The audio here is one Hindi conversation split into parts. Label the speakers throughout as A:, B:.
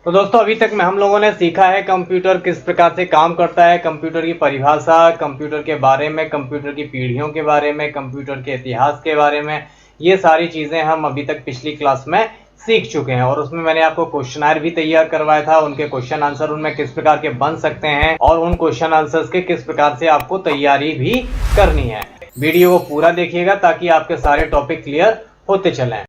A: तो दोस्तों अभी तक में हम लोगों ने सीखा है कंप्यूटर किस प्रकार से काम करता है, कंप्यूटर की परिभाषा, कंप्यूटर के बारे में, कंप्यूटर की पीढ़ियों के बारे में, कंप्यूटर के इतिहास के बारे में। ये सारी चीज़ें हम अभी तक पिछली क्लास में सीख चुके हैं और उसमें मैंने आपको क्वेश्चनर भी तैयार करवाया था। उनके क्वेश्चन आंसर उनमें किस प्रकार के बन सकते हैं और उन क्वेश्चन आंसर्स के किस प्रकार से आपको तैयारी भी करनी है। वीडियो को पूरा देखिएगा ताकि आपके सारे टॉपिक क्लियर होते चलें।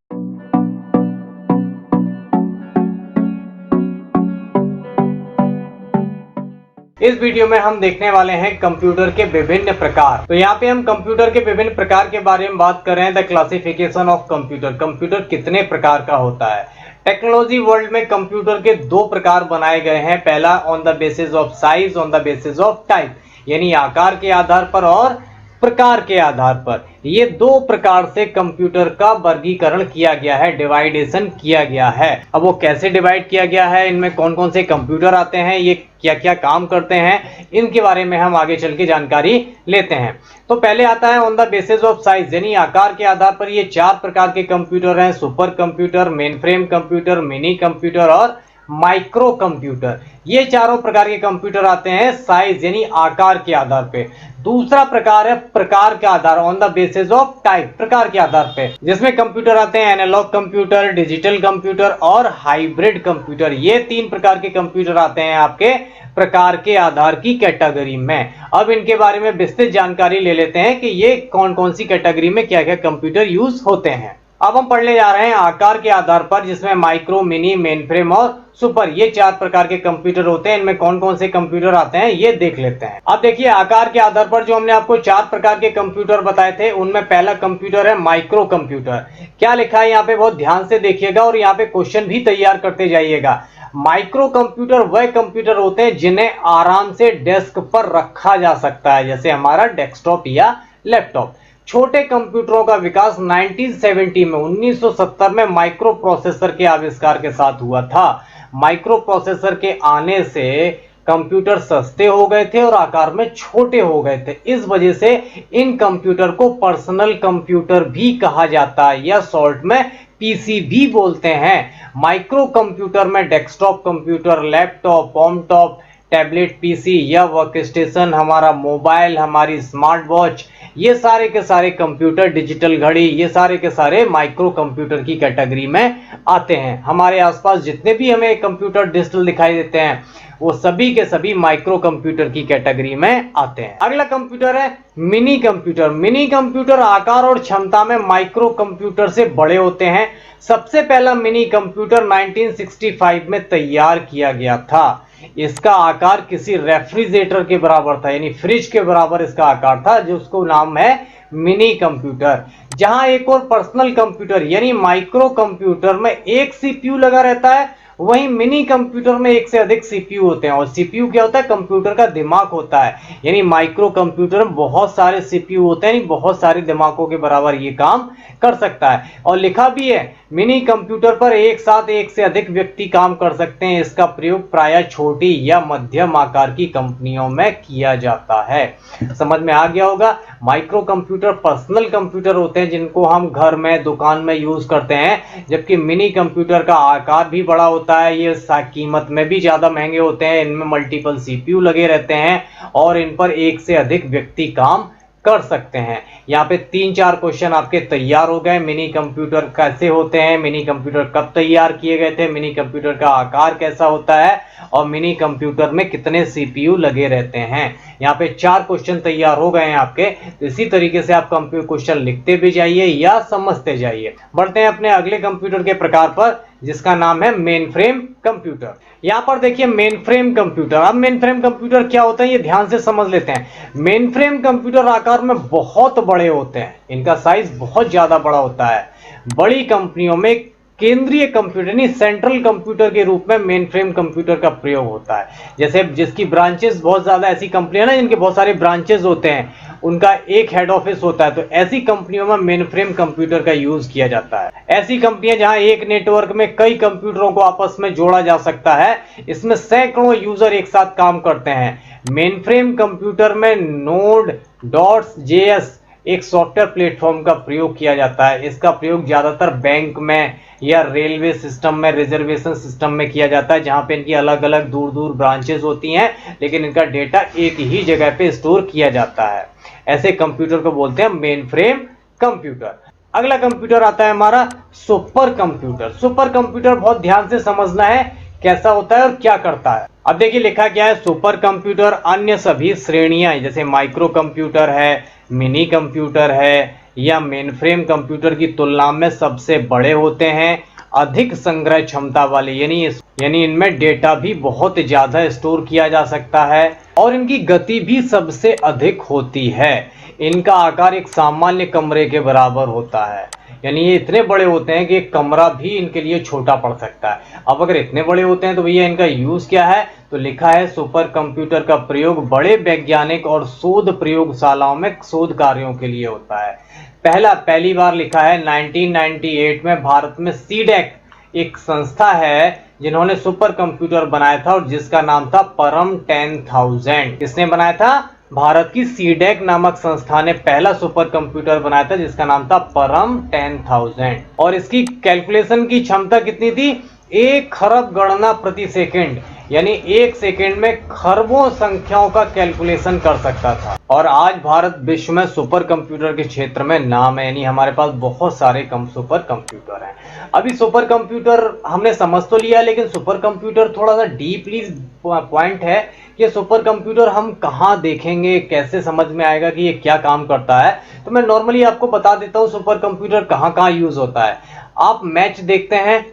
A: इस वीडियो में हम देखने वाले हैं कंप्यूटर के विभिन्न प्रकार। तो यहाँ पे हम कंप्यूटर के विभिन्न प्रकार के बारे में बात कर रहे हैं। The classification of computer, computer कितने प्रकार का होता है। टेक्नोलॉजी वर्ल्ड में कंप्यूटर के दो प्रकार बनाए गए हैं। पहला on the basis of size, on the basis of type, यानी आकार के आधार पर और प्रकार के आधार पर। ये दो प्रकार से कंप्यूटर का वर्गीकरण किया गया है, डिवाइडेशन किया गया है। अब वो कैसे डिवाइड किया गया है, इनमें कौन कौन से कंप्यूटर आते हैं, ये क्या क्या काम करते हैं, इनके बारे में हम आगे चल के जानकारी लेते हैं। तो पहले आता है on the basis of size, यानी आकार के आधार पर। ये चार प्रकार के कंप्यूटर हैं: super computer, main frame computer, mini computer और माइक्रो कंप्यूटर। ये चारों प्रकार के कंप्यूटर आते हैं साइज यानी आकार के आधार पे। दूसरा प्रकार है प्रकार के आधार, on the basis of type, प्रकार के आधार पे, जिसमें कंप्यूटर आते हैं एनालॉग कंप्यूटर, डिजिटल कंप्यूटर और हाइब्रिड कंप्यूटर। ये तीन प्रकार के कंप्यूटर आते हैं आपके प्रकार के आधार की कैटेगरी में। अब इनके बारे में विस्तृत जानकारी ले लेते हैं कि ये कौन कौन सी कैटेगरी में क्या क्या कंप्यूटर यूज होते हैं। अब हम पढ़ने जा रहे हैं आकार के आधार पर, जिसमें माइक्रो, मिनी, मेन फ्रेम और सुपर, ये चार प्रकार के कंप्यूटर होते हैं। इनमें कौन कौन से कंप्यूटर आते हैं ये देख लेते हैं। अब देखिए आकार के आधार पर जो हमने आपको चार प्रकार के कंप्यूटर बताए थे, उनमें पहला कंप्यूटर है माइक्रो कंप्यूटर। क्या लिखा है यहाँ पे बहुत ध्यान से देखिएगा और यहाँ पे क्वेश्चन भी तैयार करते जाइएगा। माइक्रो कंप्यूटर वह कंप्यूटर होते हैं जिन्हें आराम से डेस्क पर रखा जा सकता है, जैसे हमारा डेस्कटॉप या लैपटॉप। छोटे कंप्यूटरों का विकास 1970 में माइक्रो प्रोसेसर के आविष्कार के साथ हुआ था। माइक्रो प्रोसेसर के आने से कंप्यूटर सस्ते हो गए थे और आकार में छोटे हो गए थे। इस वजह से इन कंप्यूटर को पर्सनल कंप्यूटर भी कहा जाता है या शॉर्ट में पीसी भी बोलते हैं। माइक्रो कंप्यूटर में desktop computer, laptop, home top, tablet PC या वर्कस्टेशन, हमारा मोबाइल, हमारी स्मार्ट वॉच, ये सारे के सारे कंप्यूटर, डिजिटल घड़ी, ये सारे के सारे माइक्रो कंप्यूटर की कैटेगरी में आते हैं। हमारे आसपास जितने भी हमें कंप्यूटर डिजिटल दिखाई देते हैं वो सभी के सभी माइक्रो कंप्यूटर की कैटेगरी में आते हैं। अगला कंप्यूटर है मिनी कंप्यूटर। मिनी कंप्यूटर आकार और क्षमता में माइक्रो कंप्यूटर से बड़े होते हैं। सबसे पहला मिनी कंप्यूटर 1965 में तैयार किया गया था। इसका आकार किसी रेफ्रिजरेटर के बराबर था, यानी फ्रिज के बराबर इसका आकार था, जिसको नाम है मिनी कंप्यूटर। जहां एक और पर्सनल कंप्यूटर यानी माइक्रो कंप्यूटर में एक सीपीयू लगा रहता है, वहीं मिनी कंप्यूटर में एक से अधिक सीपीयू होते हैं। और सीपीयू क्या होता है? कंप्यूटर का दिमाग होता है। यानी माइक्रो कंप्यूटर में बहुत सारे सीपीयू होते हैं, बहुत सारे दिमागों के बराबर ये काम कर सकता है। और लिखा भी है मिनी कंप्यूटर पर एक साथ एक से अधिक व्यक्ति काम कर सकते हैं। इसका प्रयोग प्रायः छोटी या मध्यम आकार की कंपनियों में किया जाता है। समझ में आ गया होगा। माइक्रो कंप्यूटर पर्सनल कंप्यूटर होते हैं जिनको हम घर में, दुकान में यूज करते हैं, जबकि मिनी कंप्यूटर का आकार भी बड़ा होता है। ये कीमत में भी ज्यादा महंगे होते हैं। इनमें मल्टीपल सीपीयू लगे रहते हैं और इन पर एक से अधिक व्यक्ति काम कर सकते हैं। यहाँ पे 3-4 क्वेश्चन आपके तैयार हो गए। मिनी कंप्यूटर कैसे होते हैं, मिनी कंप्यूटर कब तैयार किए गए थे, मिनी कंप्यूटर का आकार कैसा होता है और मिनी कंप्यूटर में कितने सीपीयू लगे रहते हैं। यहाँ पे 4 क्वेश्चन तैयार हो गए हैं आपके। तो इसी तरीके से आप कंप्यूटर क्वेश्चन लिखते भी जाइए या समझते जाइए। बढ़ते हैं अपने अगले कंप्यूटर के प्रकार पर, जिसका नाम है मेन फ्रेम कंप्यूटर। यहाँ पर देखिए मेन फ्रेम कंप्यूटर। अब मेन फ्रेम कंप्यूटर क्या होता है ये ध्यान से समझ लेते हैं। मेन फ्रेम कंप्यूटर आकार में बहुत बड़े होते हैं, इनका साइज बहुत ज्यादा बड़ा होता है। बड़ी कंपनियों में केंद्रीय कंप्यूटर यानी सेंट्रल कंप्यूटर के रूप में मेन फ्रेम कंप्यूटर का प्रयोग होता है। जैसे जिसकी ब्रांचेस बहुत ज्यादा, ऐसी कंपनियां ना जिनके बहुत सारे ब्रांचेस होते हैं, उनका एक हेड ऑफिस होता है, तो ऐसी कंपनियों में मेन फ्रेम कंप्यूटर का यूज किया जाता है। ऐसी कंपनियां जहां एक नेटवर्क में कई कंप्यूटरों को आपस में जोड़ा जा सकता है, इसमें सैकड़ों यूजर एक साथ काम करते हैं। मेन फ्रेम कंप्यूटर में नोड, डॉट्स, जेएस एक सॉफ्टवेयर प्लेटफॉर्म का प्रयोग किया जाता है। इसका प्रयोग ज्यादातर बैंक में या रेलवे सिस्टम में, रिजर्वेशन सिस्टम में किया जाता है, जहां पे इनकी अलग अलग दूर दूर ब्रांचेस होती हैं, लेकिन इनका डेटा एक ही जगह पे स्टोर किया जाता है। ऐसे कंप्यूटर को बोलते हैं मेन फ्रेम कंप्यूटर। अगला कंप्यूटर आता है हमारा सुपर कंप्यूटर। सुपर कंप्यूटर बहुत ध्यान से समझना है कैसा होता है और क्या करता है। अब देखिए लिखा क्या है, सुपर कंप्यूटर अन्य सभी श्रेणियां जैसे माइक्रो कंप्यूटर है, मिनी कंप्यूटर है या मेनफ्रेम कंप्यूटर की तुलना में सबसे बड़े होते हैं, अधिक संग्रह क्षमता वाले, यानी इनमें डेटा भी बहुत ज्यादा स्टोर किया जा सकता है और इनकी गति भी सबसे अधिक होती है। इनका आकार एक सामान्य कमरे के बराबर होता है, यानी ये इतने बड़े होते हैं कि एक कमरा भी इनके लिए छोटा पड़ सकता है। अब अगर इतने बड़े होते हैं तो भैया इनका यूज क्या है, तो लिखा है सुपर कंप्यूटर का प्रयोग बड़े वैज्ञानिक और शोध प्रयोगशालाओं में शोध कार्यों के लिए होता है। पहली बार लिखा है 1998 में भारत में सीडेक एक संस्था है जिन्होंने सुपर कंप्यूटर बनाया था और जिसका नाम था परम 10,000। किसने बनाया था? भारत की सीडेक नामक संस्था ने पहला सुपर कंप्यूटर बनाया था जिसका नाम था परम 10,000 और इसकी कैलकुलेशन की क्षमता कितनी थी? 1 खरब गणना प्रति सेकंड, यानी 1 सेकंड में खरबों संख्याओं का कैलकुलेशन कर सकता था। और आज भारत विश्व में सुपर कंप्यूटर के क्षेत्र में नाम है, यानी हमारे पास बहुत सारे सुपर कंप्यूटर हैं। अभी सुपर कंप्यूटर हमने समझ तो लिया, लेकिन सुपर कंप्यूटर थोड़ा सा डीपली पॉइंट है कि सुपर कंप्यूटर हम कहाँ देखेंगे, कैसे समझ में आएगा कि ये क्या काम करता है। तो मैं नॉर्मली आपको बता देता हूँ सुपर कंप्यूटर कहाँ कहाँ यूज होता है। आप मैच देखते हैं,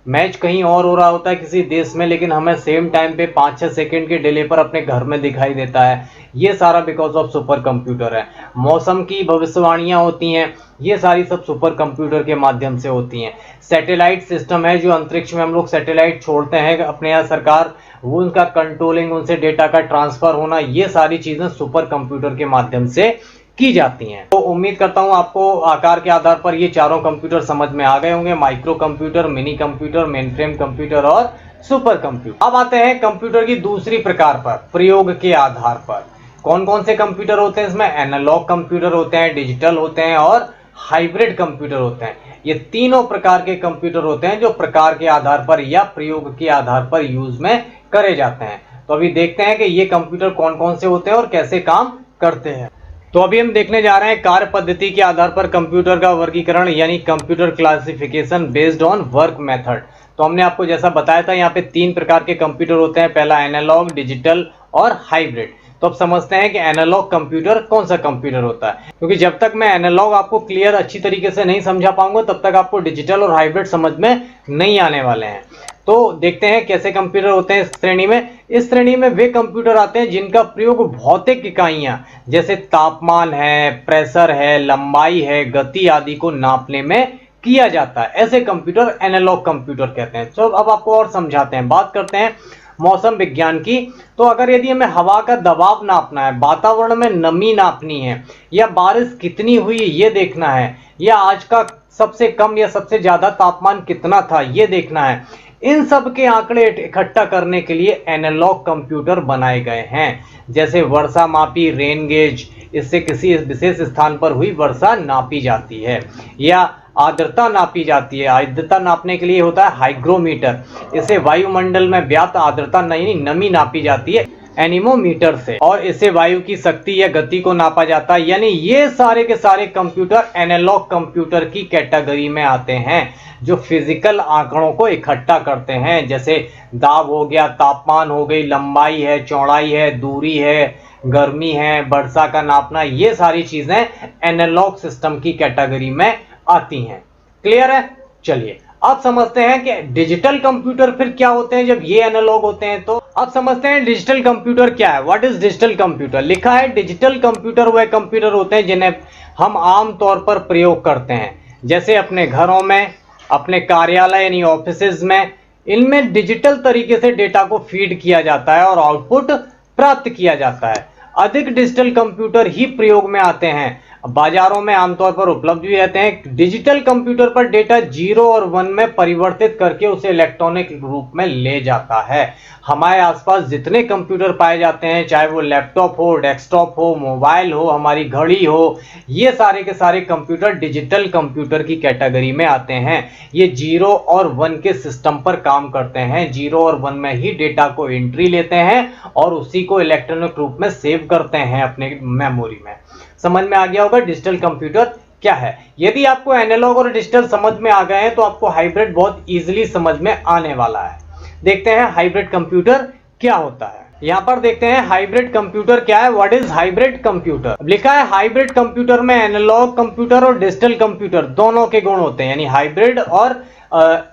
A: मैच कहीं और हो रहा होता है किसी देश में, लेकिन हमें सेम टाइम पे 5-6 सेकंड के डिले पर अपने घर में दिखाई देता है। ये सारा बिकॉज ऑफ सुपर कंप्यूटर है। मौसम की भविष्यवाणियां होती हैं, ये सारी सब सुपर कंप्यूटर के माध्यम से होती हैं। सैटेलाइट सिस्टम है, जो अंतरिक्ष में हम लोग सैटेलाइट छोड़ते हैं अपने यहाँ सरकार, वो उनका कंट्रोलिंग, उनसे डेटा का ट्रांसफर होना, ये सारी चीजें सुपर कंप्यूटर के माध्यम से की जाती हैं। तो उम्मीद करता हूं आपको आकार के आधार पर ये चारों कंप्यूटर समझ में आ गए होंगे, micro computer, mini computer, mainframe computer और सुपर कंप्यूटर। अब आते हैं कंप्यूटर की दूसरी प्रकार पर, प्रयोग के आधार पर। कौन कौन से कंप्यूटर होते हैं इसमें? एनालॉग कंप्यूटर होते हैं, डिजिटल होते हैं और हाइब्रिड कंप्यूटर होते हैं। ये तीनों प्रकार के कंप्यूटर होते हैं जो प्रकार के आधार पर या प्रयोग के आधार पर यूज में करे जाते हैं। तो अभी देखते हैं कि ये कंप्यूटर कौन कौन से होते हैं और कैसे काम करते हैं। तो अभी हम देखने जा रहे हैं कार्य पद्धति के आधार पर कंप्यूटर का वर्गीकरण, यानी computer classification based on work method. तो हमने आपको जैसा बताया था, यहाँ पे 3 प्रकार के कंप्यूटर होते हैं, पहला एनालॉग, डिजिटल और हाइब्रिड। तो अब समझते हैं कि एनालॉग कंप्यूटर कौन सा कंप्यूटर होता है, क्योंकि जब तक मैं एनालॉग आपको क्लियर अच्छी तरीके से नहीं समझा पाऊंगा तब तक आपको डिजिटल और हाइब्रिड समझ में नहीं आने वाले हैं। तो देखते हैं कैसे कंप्यूटर होते हैं इस श्रेणी में। इस श्रेणी में वे कंप्यूटर आते हैं जिनका प्रयोग भौतिक इकाइयां जैसे तापमान है, प्रेशर है, लंबाई है, गति आदि को नापने में किया जाता है। ऐसे कंप्यूटर एनालॉग कंप्यूटर कहते हैं। तो अब आपको और समझाते हैं। बात करते हैं मौसम विज्ञान की। तो अगर यदि हमें हवा का दबाव नापना है, वातावरण में नमी नापनी है, या बारिश कितनी हुई ये देखना है, या आज का सबसे कम या सबसे ज्यादा तापमान कितना था ये देखना है, इन सब के आंकड़े इकट्ठा करने के लिए एनालॉग कंप्यूटर बनाए गए हैं। जैसे वर्षा मापी, रेन गेज, इससे किसी विशेष स्थान पर हुई वर्षा नापी जाती है, या आर्द्रता नापी जाती है। आर्द्रता नापने के लिए होता है हाइग्रोमीटर, इससे वायुमंडल में व्याप्त आर्द्रता नमी नापी जाती है एनीमोमीटर से, और इससे वायु की शक्ति या गति को नापा जाता है। यानी ये सारे के सारे कंप्यूटर एनालॉग कंप्यूटर की कैटेगरी में आते हैं, जो फिजिकल आंकड़ों को इकट्ठा करते हैं, जैसे दाब हो गया, तापमान हो गई, लंबाई है, चौड़ाई है, दूरी है, गर्मी है, वर्षा का नापना, ये सारी चीजें एनालॉग सिस्टम की कैटेगरी में आती हैं। क्लियर है? चलिए अब समझते हैं कि डिजिटल कंप्यूटर फिर क्या होते हैं जब ये एनालॉग होते हैं। तो अब समझते हैं डिजिटल कंप्यूटर क्या है। What is digital computer? लिखा है डिजिटल कंप्यूटर वह कंप्यूटर होते हैं जिन्हें हम आम तौर पर प्रयोग करते हैं, जैसे अपने घरों में, अपने कार्यालय यानी ऑफिसेज में। इनमें डिजिटल तरीके से डेटा को फीड किया जाता है और आउटपुट प्राप्त किया जाता है। अधिक डिजिटल कंप्यूटर ही प्रयोग में आते हैं। बाजारों में आमतौर पर उपलब्ध भी रहते हैं। डिजिटल कंप्यूटर पर डेटा 0 और 1 में परिवर्तित करके उसे इलेक्ट्रॉनिक रूप में ले जाता है। हमारे आसपास जितने कंप्यूटर पाए जाते हैं, चाहे वो लैपटॉप हो, डेस्कटॉप हो, मोबाइल हो, हमारी घड़ी हो, ये सारे के सारे कंप्यूटर डिजिटल कंप्यूटर की कैटेगरी में आते हैं। ये 0 और 1 के सिस्टम पर काम करते हैं। 0 और 1 में ही डेटा को एंट्री लेते हैं और उसी को इलेक्ट्रॉनिक रूप में सेव करते हैं अपने मेमोरी में। समझ में आ गया होगा डिजिटल कंप्यूटर क्या है। यदि आपको एनालॉग और डिजिटल समझ में आ गए हैं तो आपको हाइब्रिड बहुत इजीली समझ में आने वाला है। देखते हैं हाइब्रिड कंप्यूटर क्या होता है। यहां पर देखते हैं हाइब्रिड कंप्यूटर क्या है। What is hybrid computer? लिखा है हाइब्रिड कंप्यूटर में एनालॉग कंप्यूटर और डिजिटल कंप्यूटर दोनों के गुण होते हैं। यानी हाइब्रिड और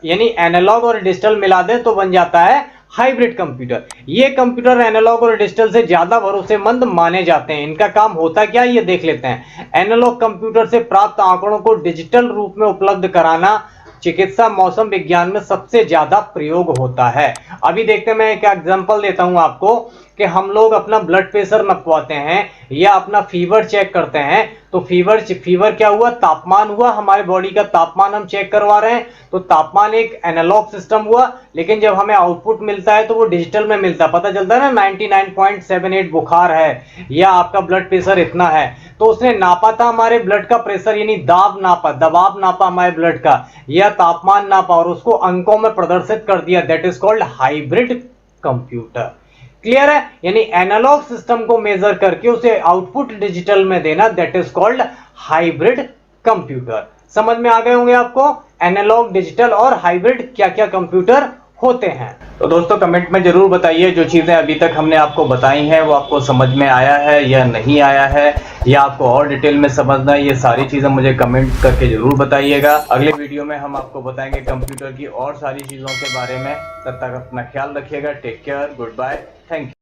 A: यानी एनालॉग और डिजिटल मिला दे तो बन जाता है हाइब्रिड कंप्यूटर। ये कंप्यूटर एनालॉग और डिजिटल से ज्यादा भरोसेमंद माने जाते हैं। इनका काम होता क्या है ये देख लेते हैं। एनालॉग कंप्यूटर से प्राप्त आंकड़ों को डिजिटल रूप में उपलब्ध कराना चिकित्सा मौसम विज्ञान में सबसे ज्यादा प्रयोग होता है। अभी देखते हैं, मैं एक एग्जांपल देता हूं आपको कि हम लोग अपना ब्लड प्रेशर नपवाते हैं या अपना फीवर चेक करते हैं तो फीवर क्या हुआ? तापमान हुआ। हमारे बॉडी का तापमान हम चेक करवा रहे हैं तो तापमान एक एनालॉग सिस्टम हुआ, लेकिन जब हमें आउटपुट मिलता है तो वो डिजिटल में मिलता है। पता चलता है ना 99.78 बुखार है या आपका ब्लड प्रेशर इतना है, तो उसने नापा था हमारे ब्लड का प्रेशर, यानी दबाव नापा हमारे ब्लड का या तापमान नापा और उसको अंकों में प्रदर्शित कर दिया। That is called hybrid computer. Clear है? यानी एनालॉग सिस्टम को मेजर करके उसे आउटपुट डिजिटल में देना, that is called hybrid computer. समझ में आ गए होंगे आपको एनालॉग, डिजिटल और हाइब्रिड क्या क्या कंप्यूटर होते हैं। तो दोस्तों कमेंट में जरूर बताइए जो चीजें अभी तक हमने आपको बताई हैं वो आपको समझ में आया है या नहीं आया है, या आपको और डिटेल में समझना है। ये सारी चीजें मुझे कमेंट करके जरूर बताइएगा। अगले वीडियो में हम आपको बताएंगे कंप्यूटर की और सारी चीजों के बारे में। तब तक अपना ख्याल रखिएगा। Take care, good bye, thank you.